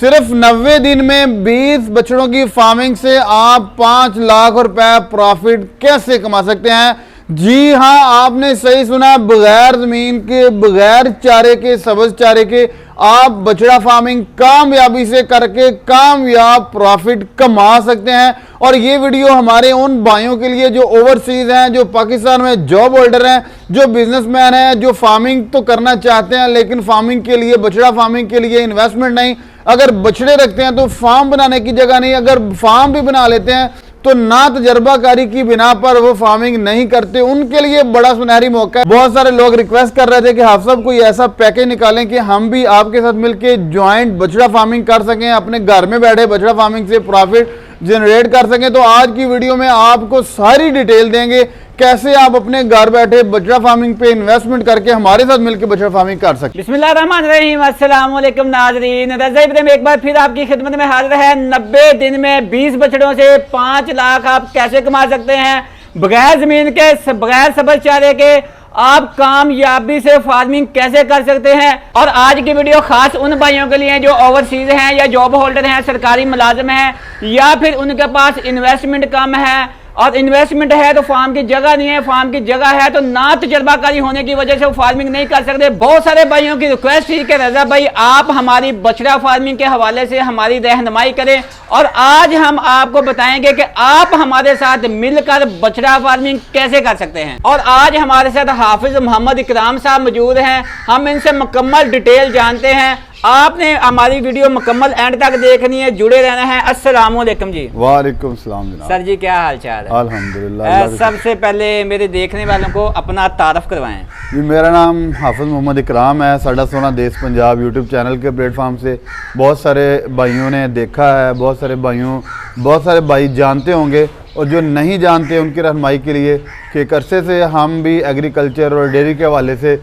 सिर्फ 90 दिन में 20 बछड़ों की फार्मिंग से आप 5 लाख रुपए प्रॉफिट कैसे कमा सकते हैं। जी हां, आपने सही सुना, बगैर जमीन के, बगैर चारे के, सब्ज चारे के आप बछड़ा फार्मिंग कामयाबी से करके कामयाब प्रॉफिट कमा सकते हैं। और ये वीडियो हमारे उन भाइयों के लिए जो ओवरसीज हैं, जो पाकिस्तान में जॉब होल्डर हैं, जो बिजनेसमैन हैं, जो फार्मिंग तो करना चाहते हैं लेकिन फार्मिंग के लिए, बछड़ा फार्मिंग के लिए इन्वेस्टमेंट नहीं। अगर बछड़े रखते हैं तो फार्म बनाने की जगह नहीं, अगर फार्म भी बना लेते हैं तो ना तजर्बाकारी की बिना पर वो फार्मिंग नहीं करते, उनके लिए बड़ा सुनहरी मौका है। बहुत सारे लोग रिक्वेस्ट कर रहे थे कि हाफिज साहब कोई ऐसा पैकेज निकालें कि हम भी आपके साथ मिलके ज्वाइंट बछड़ा फार्मिंग कर सकें, अपने घर में बैठे बछड़ा फार्मिंग से प्रॉफिट जनरेट कर सकें। तो आज की वीडियो में आपको सारी डिटेल देंगे कैसे आप अपने घर बैठे बछड़ा फार्मिंग पे इन्वेस्टमेंट करके हमारे साथ मिलकर बछड़ा फार्मिंग कर सकते। बिस्मिल्लाहिर्रहमानिर्रहीम, अस्सलाम वालेकुम नाज़रीन। रज़ा इब्राहिम एक बार फिर आपकी खिदमत में हाजिर है। 90 दिन में 20 बछड़ों से 5 लाख आप कैसे कमा सकते हैं, बगैर जमीन के, बगैर सब्ज चारे के आप कामयाबी से फार्मिंग कैसे कर सकते हैं। और आज की वीडियो खास उन भाइयों के लिए जो ओवरसीज हैं या जॉब होल्डर हैं, सरकारी मुलाजिम हैं, या फिर उनके पास इन्वेस्टमेंट कम है और इन्वेस्टमेंट है तो फार्म की जगह नहीं है, फार्म की जगह है तो ना तजर्बाकारी होने की वजह से वो फार्मिंग नहीं कर सकते। बहुत सारे भाइयों की रिक्वेस्ट थी कि रजा भाई आप हमारी बछड़ा फार्मिंग के हवाले से हमारी रहनुमाई करें, और आज हम आपको बताएंगे कि आप हमारे साथ मिलकर बछड़ा फार्मिंग कैसे कर सकते हैं। और आज हमारे साथ हाफिज मोहम्मद इकराम साहब मौजूद हैं, हम इनसे मुकम्मल डिटेल जानते हैं। आपने हमारी वीडियो मुकम्मल एंड तक देखनी है, जुड़े रहना है। अस्सलाम वालेकुम जी। वालेकुम सलाम जनाब। सर जी क्या हाल चाल है? अल्हम्दुलिल्लाह। सबसे पहले मेरे देखने वालों को अपना तारफ करवाएं। जी, मेरा नाम हाफिज मोहम्मद इकराम है। साडा सोना देश पंजाब यूट्यूब चैनल के प्लेटफॉर्म से बहुत सारे भाइयों ने देखा है, बहुत सारे भाई जानते होंगे, और जो नहीं जानते उनकी रहनुमाई के लिए कि एक अरसे से हम भी एग्रीकल्चर और डेयरी के हवाले से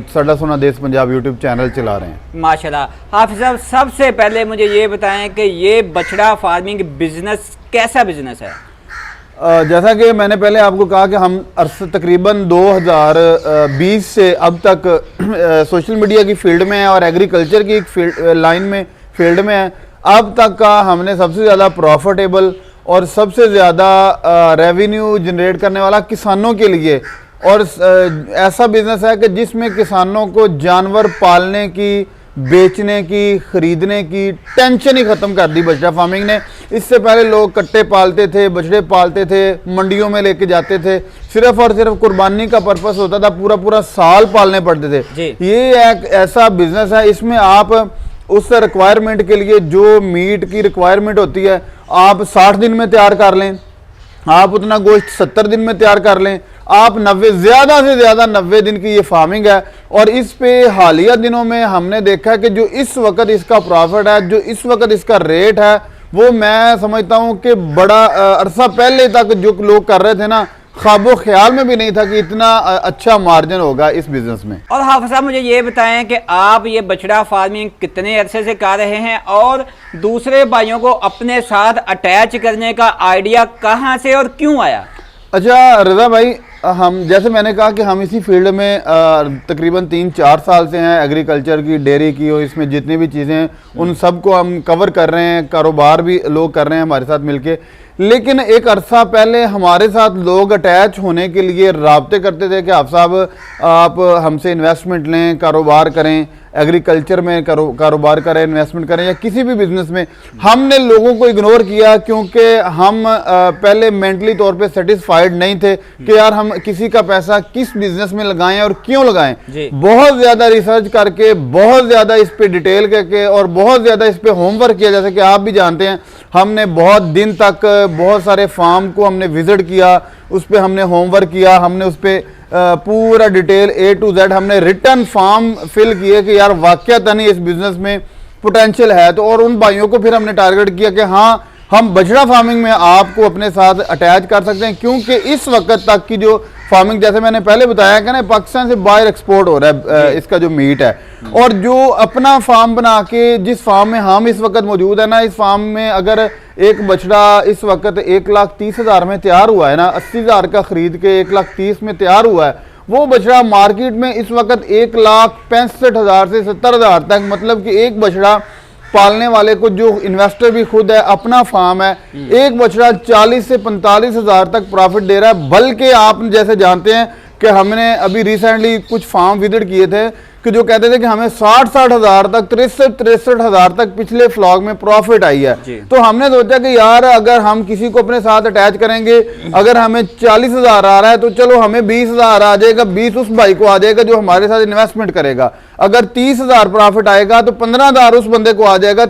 साडा सोना देश पंजाब यूट्यूब चैनल चला रहे हैं। माशाल्लाह। हाफिज साहब सबसे पहले मुझे ये बताएं कि ये बछड़ा फार्मिंग बिजनेस कैसा बिजनेस है? जैसा कि मैंने पहले आपको कहा कि हम तकरीबन 2020 से अब तक सोशल मीडिया की फील्ड में है और एग्रीकल्चर की एक लाइन में फील्ड में है। अब तक का हमने सबसे ज़्यादा प्रॉफिटेबल और सबसे ज़्यादा रेवेन्यू जनरेट करने वाला किसानों के लिए, और ऐसा बिजनेस है कि जिसमें किसानों को जानवर पालने की, बेचने की, खरीदने की टेंशन ही ख़त्म कर दी बछड़ा फार्मिंग ने। इससे पहले लोग कट्टे पालते थे, बछड़े पालते थे, मंडियों में लेके जाते थे, सिर्फ और सिर्फ कुर्बानी का पर्पस होता था, पूरा पूरा साल पालने पड़ते थे। ये एक ऐसा बिजनेस है, इसमें आप उस रिक्वायरमेंट के लिए जो मीट की रिक्वायरमेंट होती है आप 60 दिन में तैयार कर लें, आप उतना गोश्त 70 दिन में तैयार कर लें, आप 90, ज़्यादा से ज़्यादा 90 दिन की ये फार्मिंग है। और इस पे हालिया दिनों में हमने देखा कि जो इस वक्त इसका प्रॉफिट है, जो इस वक्त इसका रेट है, वो मैं समझता हूँ कि बड़ा अरसा पहले तक जो लोग कर रहे थे ना, ख्वाबो ख्याल में भी नहीं था कि इतना अच्छा मार्जिन होगा इस बिजनेस में। और हाफिज साहब मुझे ये बताएं कि आप ये बछड़ा फार्मिंग कितने अरसे से कर रहे हैं और दूसरे भाइयों को अपने साथ अटैच करने का आइडिया कहाँ से और क्यों आया? अच्छा रजा भाई, हम जैसे मैंने कहा कि हम इसी फील्ड में तकरीबन 3-4 साल से हैं, एग्रीकल्चर की, डेयरी की, और इसमें जितनी भी चीज़ें हैं उन सब को हम कवर कर रहे हैं, कारोबार भी लोग कर रहे हैं हमारे साथ मिलके। लेकिन एक अरसा पहले हमारे साथ लोग अटैच होने के लिए राब्ते करते थे कि आप साहब आप हमसे इन्वेस्टमेंट लें, कारोबार करें, एग्रीकल्चर में कारोबार करें, इन्वेस्टमेंट करें या किसी भी बिजनेस में। हमने लोगों को इग्नोर किया क्योंकि हम पहले मेंटली तौर पे सेटिस्फाइड नहीं थे कि यार हम किसी का पैसा किस बिजनेस में लगाएं और क्यों लगाएं। बहुत ज़्यादा रिसर्च करके, बहुत ज़्यादा इस पे डिटेल करके और बहुत ज़्यादा इस पे होमवर्क किया, जैसे कि आप भी जानते हैं हमने बहुत दिन तक बहुत सारे फार्म को हमने विजिट किया, उस पर हमने होमवर्क किया, हमने उस पर पूरा डिटेल A to Z हमने रिटर्न फॉर्म फिल किए कि यार वाकयातन इस बिजनेस में पोटेंशियल है। तो और उन भाइयों को फिर हमने टारगेट किया कि हाँ हम बछड़ा फार्मिंग में आपको अपने साथ अटैच कर सकते हैं, क्योंकि इस वक्त तक की जो फार्मिंग, जैसे मैंने पहले बताया कि ना, पाकिस्तान से बाहर एक्सपोर्ट हो रहा है इसका जो मीट है। और जो अपना फार्म बना के, जिस फार्म में हम इस वक्त मौजूद है ना, इस फार्म में अगर एक बछड़ा इस वक्त 1,30,000 में तैयार हुआ है ना, 80,000 का खरीद के 1,30,000 में तैयार हुआ है, वो बछड़ा मार्केट में इस वक्त 1,65,000 से 70,000 तक, मतलब कि एक बछड़ा पालने वाले को, जो इन्वेस्टर भी खुद है, अपना फार्म है, एक बछड़ा 40 से 45 हजार तक प्रॉफिट दे रहा है। बल्कि आप जैसे जानते हैं कि हमने अभी रिसेंटली कुछ फार्म विजिट किए थे कि जो कहते थे कि हमें 60 हजार तक, 63 हजार तक पिछले फ्लॉग में प्रॉफिट आई है। तो हमने सोचा कि यार अगर हम किसी को अपने साथ अटैच करेंगे, अगर हमें 40 हजार आ रहा है तो चलो हमें 20 हजार आ जाएगा, 20 उस भाई को आ जाएगा जो हमारे साथ इन्वेस्टमेंट करेगा। अगर 30 हजार प्रॉफिट आएगा तो 15 हजार उस बंदे को आ जाएगा,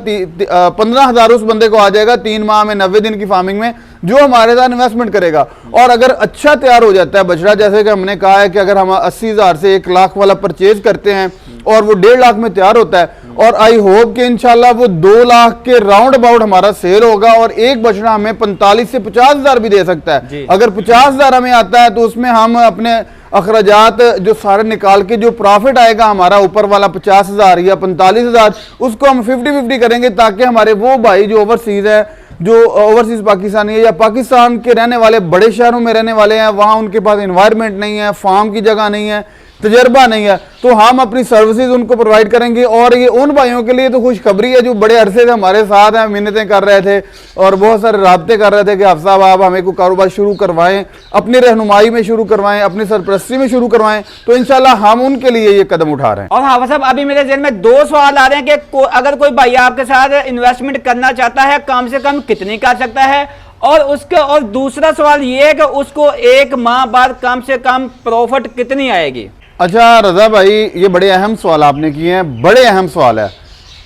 15 हजार उस बंदे को आ जाएगा 3 माह में, 90 दिन की फार्मिंग में, जो हमारे साथ इन्वेस्टमेंट करेगा। और अगर अच्छा तैयार हो जाता है बछड़ा, जैसे कि हमने कहा है कि अगर हम 80 हजार से 1 लाख वाला परचेज करते हैं और वो 1.5 लाख में तैयार होता है, और आई होप कि इंशाल्लाह वो 2 लाख के राउंड अबाउट हमारा सेल होगा, और एक बछड़ा हमें 45 से 50 हजार भी दे सकता है। अगर 50 हजार हमें आता है तो उसमें हम अपने अखराजात जो सारे निकाल के जो प्रॉफिट आएगा हमारा ऊपर वाला 50 हजार या 45 हजार, उसको हम 50-50 करेंगे, ताकि हमारे वो भाई जो ओवरसीज है, जो ओवरसीज पाकिस्तानी है या पाकिस्तान के रहने वाले, बड़े शहरों में रहने वाले हैं, वहाँ उनके पास एनवायरनमेंट नहीं है, फार्म की जगह नहीं है, तजर्बा नहीं है, तो हम अपनी सर्विसेज उनको प्रोवाइड करेंगे। और ये उन भाइयों के लिए तो खुशखबरी है जो बड़े अरसे से हमारे साथ हैं, मिन्नतें कर रहे थे और बहुत सारे राब्ते कर रहे थे कि हाफ़िज़ साहब आप हमें कोई कारोबार शुरू करवाएं, अपनी रहनुमाई में शुरू करवाएं, अपनी सरपरस्ती में शुरू करवाएं, तो इंशाल्लाह हम उनके लिए ये कदम उठा रहे हैं। और हाफ़िज़ साहब अभी मेरे ज़हन में 2 सवाल आ रहे हैं कि अगर कोई भाई आपके साथ इन्वेस्टमेंट करना चाहता है, कम से कम कितनी कर सकता है, और दूसरा सवाल ये है कि उसको 1 माह बाद कम से कम प्रॉफिट कितनी आएगी। अच्छा रजा भाई, ये बड़े अहम सवाल आपने किए हैं, बड़े अहम सवाल है।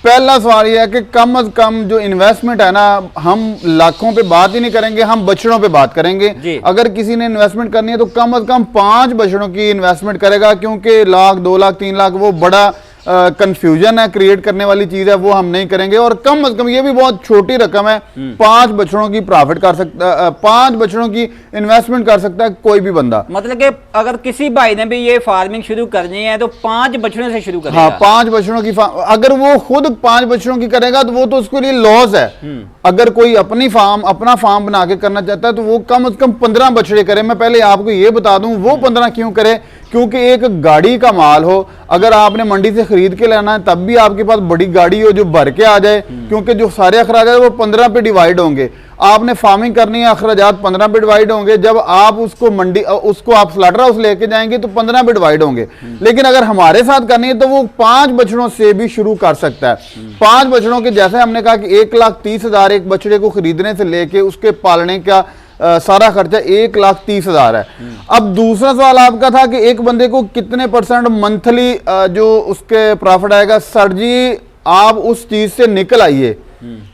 पहला सवाल ये है कि कम अज कम जो इन्वेस्टमेंट है ना, हम लाखों पे बात ही नहीं करेंगे, हम बछड़ों पे बात करेंगे। अगर किसी ने इन्वेस्टमेंट करनी है तो कम अज कम 5 बछड़ों की इन्वेस्टमेंट करेगा, क्योंकि 1 लाख 2 लाख 3 लाख वो बड़ा कंफ्यूजन है, क्रिएट करने वाली चीज है, वो हम नहीं करेंगे। और कम अज कम, ये भी बहुत छोटी रकम है, 5 बछड़ों की प्रॉफिट कर सकता, 5 बछड़ों की इन्वेस्टमेंट कर सकता है कोई भी बंदा। मतलब कि अगर किसी भाई ने भी ये फार्मिंग शुरू करनी है तो 5 बछड़ों से शुरू करेगा। हाँ, 5 बछड़ों की, अगर वो खुद 5 बछड़ों की करेगा तो वो तो उसके लिए लॉस है। अगर कोई अपना फार्म बना के करना चाहता है तो वो कम से कम 15 बछड़े करे। मैं पहले आपको ये बता दूं वो 15 क्यों करे, क्योंकि एक गाड़ी का माल हो, अगर आपने मंडी से खरीद के लाना है तब भी आपके पास बड़ी गाड़ी हो जो भर के आ जाए, क्योंकि जो सारे अखराजात वो 15 पे डिवाइड होंगे। आपने फार्मिंग करनी है, अखराजात 15 पे डिवाइड होंगे। जब आप उसको आप स्लाटर हाउस लेके जाएंगे तो 15 पे डिवाइड होंगे। लेकिन अगर हमारे साथ करनी है तो वो 5 बछड़ों से भी शुरू कर सकता है। 5 बछड़ों के, जैसे हमने कहा कि 1,30,000 एक बछड़े को खरीदने से लेके उसके पालने का सारा खर्चा 1,30,000 है। अब दूसरा सवाल आपका था कि एक बंदे को कितने % मंथली जो उसके प्रॉफिट आएगा। सर जी, आप उस चीज से निकल आइए,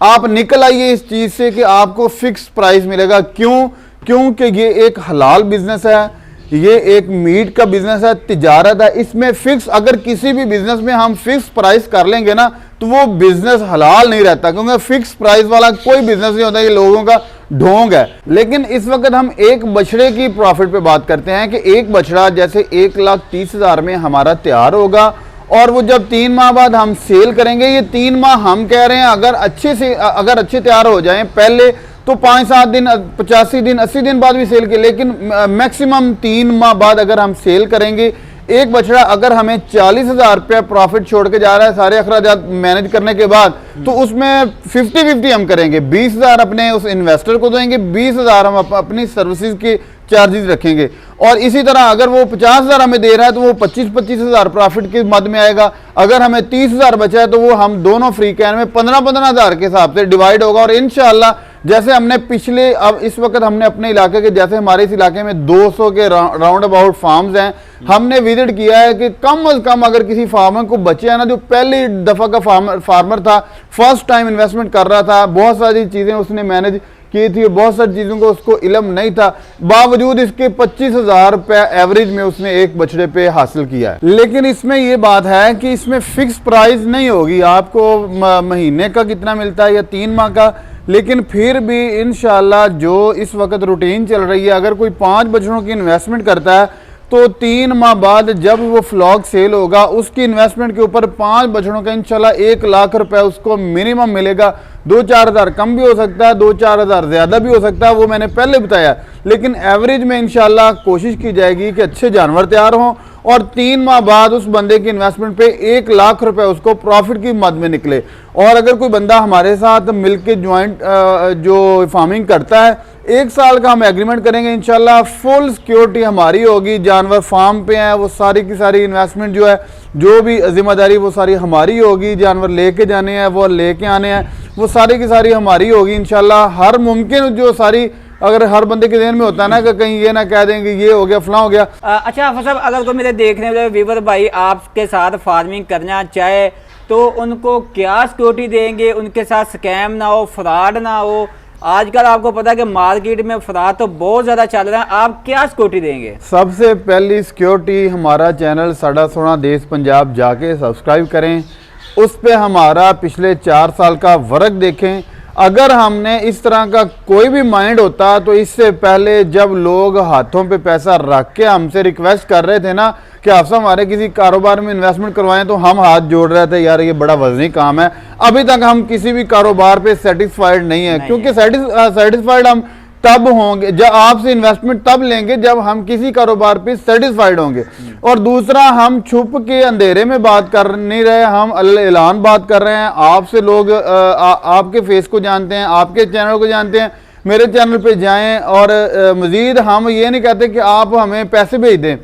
आप निकल आइए इस चीज से कि आपको फिक्स प्राइस मिलेगा। क्यों? क्योंकि ये एक हलाल बिजनेस है, ये एक मीट का बिजनेस है, तिजारत है। इसमें फिक्स, अगर किसी भी बिजनेस में हम फिक्स प्राइस कर लेंगे ना तो वो बिजनेस हलाल नहीं रहता, क्योंकि फिक्स प्राइस वाला कोई बिजनेस नहीं होता, ये लोगों का ढोंग है। लेकिन इस वक्त हम एक बछड़े की प्रॉफिट पे बात करते हैं कि एक बछड़ा जैसे 1,30,000 में हमारा तैयार होगा, और वो जब 3 माह बाद हम सेल करेंगे, ये 3 माह हम कह रहे हैं अगर अच्छे तैयार हो जाएं पहले तो 5-7 दिन, 85 दिन, 80 दिन बाद भी सेल के, लेकिन मैक्सिमम 3 माह बाद अगर हम सेल करेंगे एक बछड़ा, अगर हमें 40,000 रुपया प्रॉफिट छोड़ के जा रहा है सारे अखराजात मैनेज करने के बाद, तो उसमें 50-50 हम करेंगे। 20,000 अपने उस इन्वेस्टर को देंगे, 20,000 हम अपनी सर्विसेज के चार्जेस रखेंगे। और इसी तरह अगर वो 50,000 हमें दे रहा है तो वो 25,000 प्रॉफिट के मद में आएगा। अगर हमें 30,000 बचा है तो वो हम दोनों फ्री कैन में 15,000 के हिसाब से डिवाइड होगा। और इंशाल्लाह जैसे हमने पिछले, अब इस वक्त हमने अपने इलाके के, जैसे हमारे इस इलाके में 200 के राउंड अबाउट फार्म्स हैं, हमने विजिट किया है कि कम से कम अगर किसी फार्मर को बचे है ना, जो पहली दफा का फार्मर था, फर्स्ट टाइम इन्वेस्टमेंट कर रहा था, बहुत सारी चीजें उसने मैनेज की थी, बहुत सारी चीजों को उसको इल्म नहीं था, बावजूद इसके 25,000 रुपया एवरेज में उसने एक बछड़े पे हासिल किया है। लेकिन इसमें यह बात है कि इसमें फिक्स प्राइस नहीं होगी, आपको महीने का कितना मिलता है या 3 माह का। लेकिन फिर भी इंशाल्लाह जो इस वक्त रूटीन चल रही है, अगर कोई 5 बछड़ों की इन्वेस्टमेंट करता है तो 3 माह बाद जब वो फ्लॉक सेल होगा, उसकी इन्वेस्टमेंट के ऊपर 5 बछड़ों का इंशाल्लाह 1 लाख रुपए उसको मिनिमम मिलेगा। 2-4 हज़ार कम भी हो सकता है, 2-4 हज़ार ज्यादा भी हो सकता है, वो मैंने पहले बताया। लेकिन एवरेज में इंशाल्लाह कोशिश की जाएगी कि अच्छे जानवर तैयार हों और 3 माह बाद उस बंदे की इन्वेस्टमेंट पे 1 लाख रुपए उसको प्रॉफिट की मद में निकले। और अगर कोई बंदा हमारे साथ मिलके ज्वाइंट जो फार्मिंग करता है, 1 साल का हम एग्रीमेंट करेंगे, इंशाल्लाह फुल सिक्योरिटी हमारी होगी। जानवर फार्म पे हैं, वो सारी की सारी इन्वेस्टमेंट जो है, जो भी जिम्मेदारी वो सारी हमारी होगी। जानवर लेके जाने हैं, वो लेके आने हैं, वो सारी की सारी हमारी होगी इंशाल्लाह। हर मुमकिन जो सारी, अगर हर बंदे के ध्यान में होता है ना कि कहीं ये ना कह देंगे ये हो गया फलां हो गया। अच्छा हाफिज साहब, अगर कोई मेरे देखने वाले व्यूवर भाई आपके साथ फार्मिंग करना चाहे तो उनको क्या सिक्योरिटी देंगे, उनके साथ स्कैम ना हो, फ्रॉड ना हो? आजकल आपको पता है कि मार्केट में फ्रॉड तो बहुत ज़्यादा चल रहा है, आप क्या सिक्योरिटी देंगे? सबसे पहली सिक्योरिटी, हमारा चैनल साडा सोना देश पंजाब जाके सब्सक्राइब करें, उस पे हमारा पिछले 4 साल का वर्क देखें। अगर हमने इस तरह का कोई भी माइंड होता तो इससे पहले जब लोग हाथों पे पैसा रख के हमसे रिक्वेस्ट कर रहे थे ना कि आप हमारे किसी कारोबार में इन्वेस्टमेंट करवाएं, तो हम हाथ जोड़ रहे थे, यार ये बड़ा वजनी काम है। अभी तक हम किसी भी कारोबार पे सेटिस्फाइड नहीं है, क्योंकि सेटिस्फाइड हम तब होंगे जब आपसे इन्वेस्टमेंट तब लेंगे जब हम किसी कारोबार पे सेटिस्फाइड होंगे। और दूसरा, हम छुप के अंधेरे में बात कर नहीं रहे, हम ऐलान बात कर रहे हैं। आपसे लोग आपके फेस को जानते हैं, आपके चैनल को जानते हैं, मेरे चैनल पे जाएं। और मजीद हम ये नहीं कहते कि आप हमें पैसे भेज दें,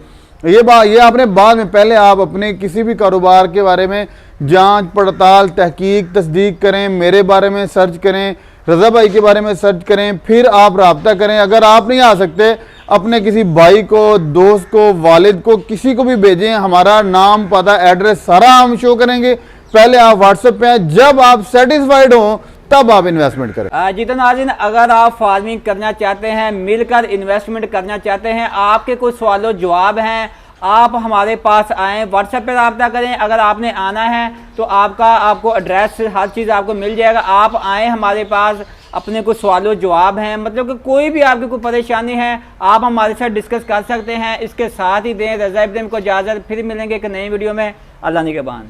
ये आपने बाद में, पहले आप अपने किसी भी कारोबार के बारे में जांच पड़ताल, तहकीक, तस्दीक करें। मेरे बारे में सर्च करें, रजा भाई के बारे में सर्च करें, फिर आप रब्ता करें। अगर आप नहीं आ सकते, अपने किसी भाई को, दोस्त को, वालिद को, किसी को भी भेजें। हमारा नाम, पता, एड्रेस सारा हम शो करेंगे। पहले आप व्हाट्सएप पे हैं, जब आप सेटिस्फाइड हो तब आप इन्वेस्टमेंट करें। जी तो नाज़रीन, अगर आप फार्मिंग करना चाहते हैं, मिलकर इन्वेस्टमेंट करना चाहते हैं, आपके कुछ सवालों जवाब हैं, आप हमारे पास आएँ, व्हाट्सएप पे रब्ता करें। अगर आपने आना है तो आपको एड्रेस, हर चीज़ आपको मिल जाएगा। आप आएँ हमारे पास, अपने कुछ सवालों जवाब हैं, मतलब कि कोई भी आपकी कोई परेशानी है आप हमारे साथ डिस्कस कर सकते हैं। इसके साथ ही दें रज़ा इब्राहिम को इजाज़त, फिर मिलेंगे एक नई वीडियो में। अल्लाह निगहबान।